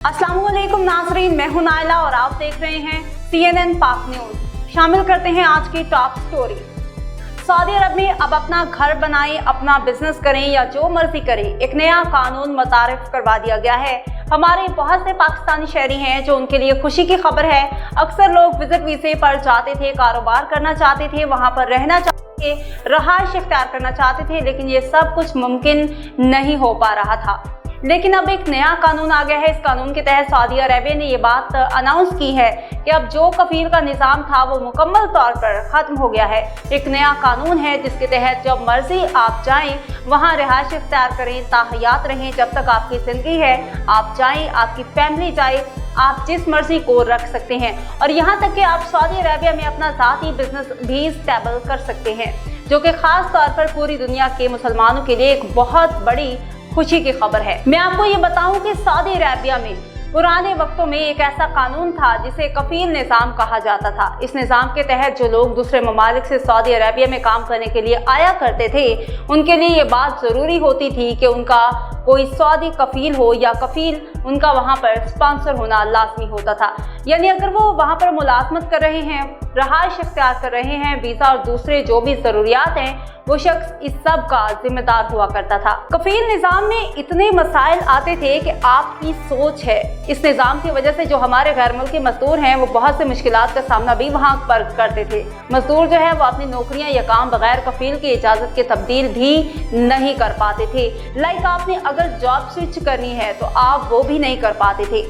अस्सलामुअलैकुम नाज़रीन, मैं हूं नाइला और आप देख रहे हैं CNN पाक न्यूज़। शामिल करते हैं आज की टॉप स्टोरी। सऊदी अरब में अब अपना घर बनाएं, अपना बिजनेस करें या जो मर्जी करें, एक नया कानून मुतारिफ करवा दिया गया है। हमारे बहुत से पाकिस्तानी शहरी हैं जो उनके लिए खुशी की खबर है। अक्सर लोग विजिट वीजे पर जाते थे, कारोबार करना चाहते थे, वहां पर रहना चाहते थे, रहायश इख्तियार करना चाहते थे, लेकिन ये सब कुछ मुमकिन नहीं हो पा रहा था। लेकिन अब एक नया कानून आ गया है। इस कानून के तहत सऊदी अरेबिया ने ये बात अनाउंस की है कि अब जो कफील का निज़ाम था वो मुकम्मल तौर पर ख़त्म हो गया है। एक नया कानून है जिसके तहत जब मर्जी आप जाएं वहाँ रिहाइश इख्तियार करें, ताहयात रहें, जब तक आपकी ज़िंदगी है आप जाएं, आपकी फैमिली जाए, आप जिस मर्जी को रख सकते हैं। और यहाँ तक कि आप सऊदी अरेबिया में अपना ज़ाती बिजनेस भी स्टेबल कर सकते हैं, जो कि ख़ास तौर पर पूरी दुनिया के मुसलमानों के लिए एक बहुत बड़ी खुशी की खबर है। मैं आपको ये बताऊं कि सऊदी अरेबिया में पुराने वक्तों में एक ऐसा कानून था जिसे कफील निज़ाम कहा जाता था। इस निज़ाम के तहत जो लोग दूसरे ममालिक से सऊदी अरेबिया में काम करने के लिए आया करते थे, उनके लिए ये बात ज़रूरी होती थी कि उनका कोई सऊदी कफील हो या कफील उनका वहाँ पर स्पॉन्सर होना लाजमी होता था। यानी अगर वो वहाँ पर मुलाजमत कर रहे हैं, रहायश इख्तियार कर रहे हैं, वीज़ा और दूसरे जो भी ज़रूरियात हैं, वो शख्स इस सब का जिम्मेदार हुआ करता था। कफील निज़ाम में इतने मसाइल आते थे कि आपकी सोच है। इस निज़ाम की वजह से जो हमारे गैर मुल्की मजदूर हैं वो बहुत से मुश्किलात का सामना भी वहाँ पर करते थे। मजदूर जो है वो अपनी नौकरियाँ या काम बगैर कफील की इजाज़त के तब्दील भी नहीं कर पाते थे। लाइक आपने अगर जॉब स्विच करनी है तो आप वो भी नहीं कर पाते थे।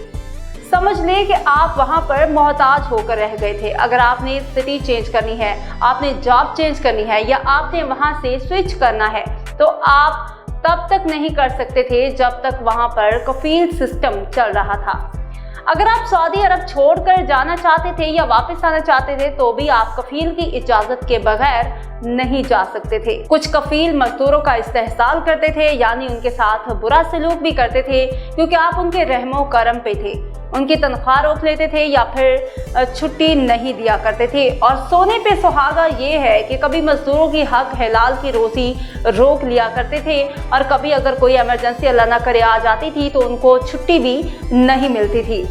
समझ लें कि आप वहाँ पर मोहताज होकर रह गए थे। अगर आपने सिटी चेंज करनी है, आपने जॉब चेंज करनी है या आपने वहाँ से स्विच करना है, तो आप तब तक नहीं कर सकते थे जब तक वहाँ पर कफील सिस्टम चल रहा था। अगर आप सऊदी अरब छोड़कर जाना चाहते थे या वापस आना चाहते थे तो भी आप कफील की इजाज़त के बगैर नहीं जा सकते थे। कुछ कफील मजदूरों का इस्तेहसाल करते थे, यानी उनके साथ बुरा सलूक भी करते थे क्योंकि आप उनके रहमो करम पे थे। उनकी तनख्वाह रोक लेते थे या फिर छुट्टी नहीं दिया करते थे। और सोने पे सुहागा ये है कि कभी मजदूरों की हक हलाल की रोज़ी रोक लिया करते थे और कभी अगर कोई इमरजेंसी अल्लाह ना करे आ जाती थी तो उनको छुट्टी भी नहीं मिलती थी,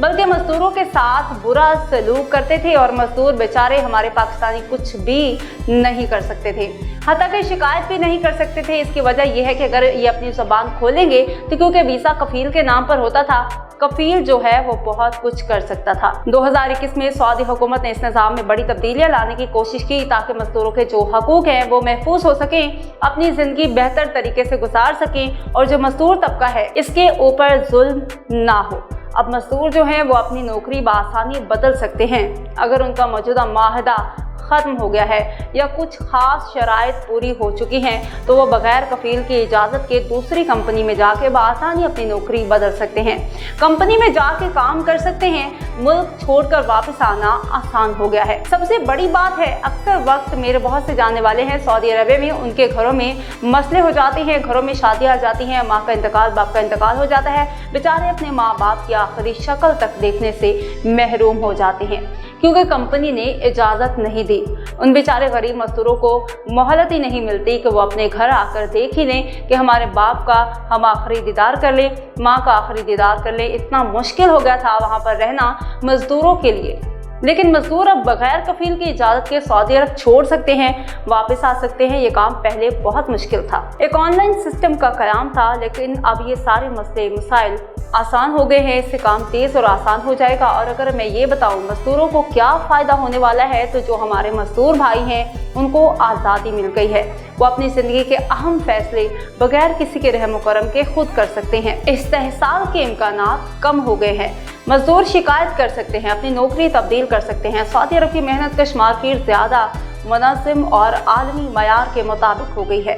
बल्कि मजदूरों के साथ बुरा सलूक करते थे। और मजदूर बेचारे हमारे पाकिस्तानी कुछ भी नहीं कर सकते थे, हत्ता कि शिकायत भी नहीं कर सकते थे। इसकी वजह यह है कि अगर ये अपनी ज़बान खोलेंगे तो क्योंकि वीज़ा कफील के नाम पर होता था, कफील जो है वो बहुत कुछ कर सकता था। 2021 में सऊदी हुकूमत ने इस निज़ाम में बड़ी तब्दीलियां लाने की कोशिश की ताकि मजदूरों के जो हकूक हैं वो महफूज हो सकें, अपनी ज़िंदगी बेहतर तरीके से गुजार सकें और जो मजदूर तबका है इसके ऊपर जुल्म ना हो। अब मजदूर जो हैं वो अपनी नौकरी बआसानी बदल सकते हैं। अगर उनका मौजूदा माहदा ख़त्म हो गया है या कुछ ख़ास शराइत पूरी हो चुकी हैं तो वो बग़ैर कफील की इजाज़त के दूसरी कंपनी में जाके बआसानी अपनी नौकरी बदल सकते हैं, कंपनी में जाके काम कर सकते हैं। मुल्क छोड़कर वापस आना आसान हो गया है। सबसे बड़ी बात है, अक्सर वक्त मेरे बहुत से जानने वाले हैं सऊदी अरबिया में, उनके घरों में मसले हो जाते हैं, घरों में शादियाँ आ जाती हैं, माँ का इंतकाल, बाप का इंतकाल हो जाता है, बेचारे अपने माँ बाप की आखिरी शक्ल तक देखने से महरूम हो जाते हैं क्योंकि कंपनी ने इजाज़त नहीं दी। उन बेचारे गरीब मजदूरों को मोहलत ही नहीं मिलती कि वो अपने घर आकर देख ही लें कि हमारे बाप का हम आखिरी दीदार कर लें, माँ का आखिरी दीदार कर लें। इतना मुश्किल हो गया था वहाँ पर रहना मजदूरों के लिए। लेकिन मजदूर अब बगैर कफील की इजाज़त के सऊदी अरब छोड़ सकते हैं, वापस आ सकते हैं। ये काम पहले बहुत मुश्किल था, एक ऑनलाइन सिस्टम का क़याम था, लेकिन अब ये सारे मसले मसाइल आसान हो गए हैं। इससे काम तेज़ और आसान हो जाएगा। और अगर मैं ये बताऊं मजदूरों को क्या फ़ायदा होने वाला है, तो जो हमारे मजदूर भाई हैं उनको आज़ादी मिल गई है। वो अपनी ज़िंदगी के अहम फैसले बगैर किसी के रहम करम के खुद कर सकते हैं। इस्तेहसाल के इम्कानात कम हो गए हैं। मजदूर शिकायत कर सकते हैं, अपनी नौकरी तब्दील कर सकते हैं। सऊदी अरब की मेहनत कश मार्केट ज़्यादा मुनज़्ज़म और आलमी मयार के मुताबिक हो गई है,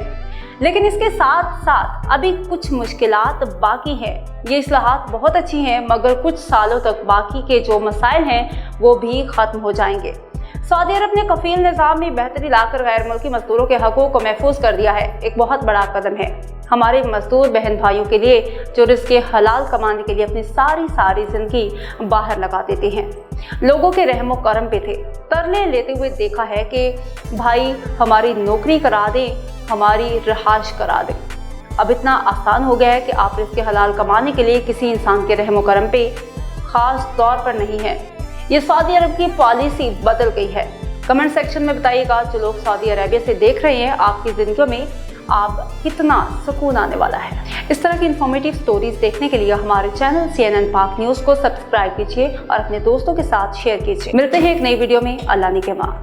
लेकिन इसके साथ साथ अभी कुछ मुश्किलात बाकी हैं। ये इस्लाहात बहुत अच्छी हैं मगर कुछ सालों तक बाकी के जो मसाइल हैं वो भी ख़त्म हो जाएंगे। सऊदी अरब ने कफील निज़ाम में बेहतरी लाकर गैर मुल्की मजदूरों के हकूक़ को महफूज कर दिया है। एक बहुत बड़ा कदम है हमारे मजदूर बहन भाइयों के लिए जो रिज़्क़े हलाल कमाने के लिए अपनी सारी ज़िंदगी बाहर लगा देते हैं। लोगों के रहमो करम पे थे, तरले लेते हुए देखा है कि भाई हमारी नौकरी करा दें, हमारी रिहाइश करा दें। अब इतना आसान हो गया है कि आप रिज़्क़ हलाल कमाने के लिए किसी इंसान के रहम करम पे ख़ास तौर पर नहीं है। ये सऊदी अरब की पॉलिसी बदल गई है। कमेंट सेक्शन में बताइएगा, जो लोग सऊदी अरेबिया से देख रहे हैं, आपकी ज़िंदगी में आप कितना सुकून आने वाला है। इस तरह की इन्फॉर्मेटिव स्टोरीज देखने के लिए हमारे चैनल CNN पाक न्यूज़ को सब्सक्राइब कीजिए और अपने दोस्तों के साथ शेयर कीजिए। मिलते हैं एक नई वीडियो में। अल्लाह निगहबान।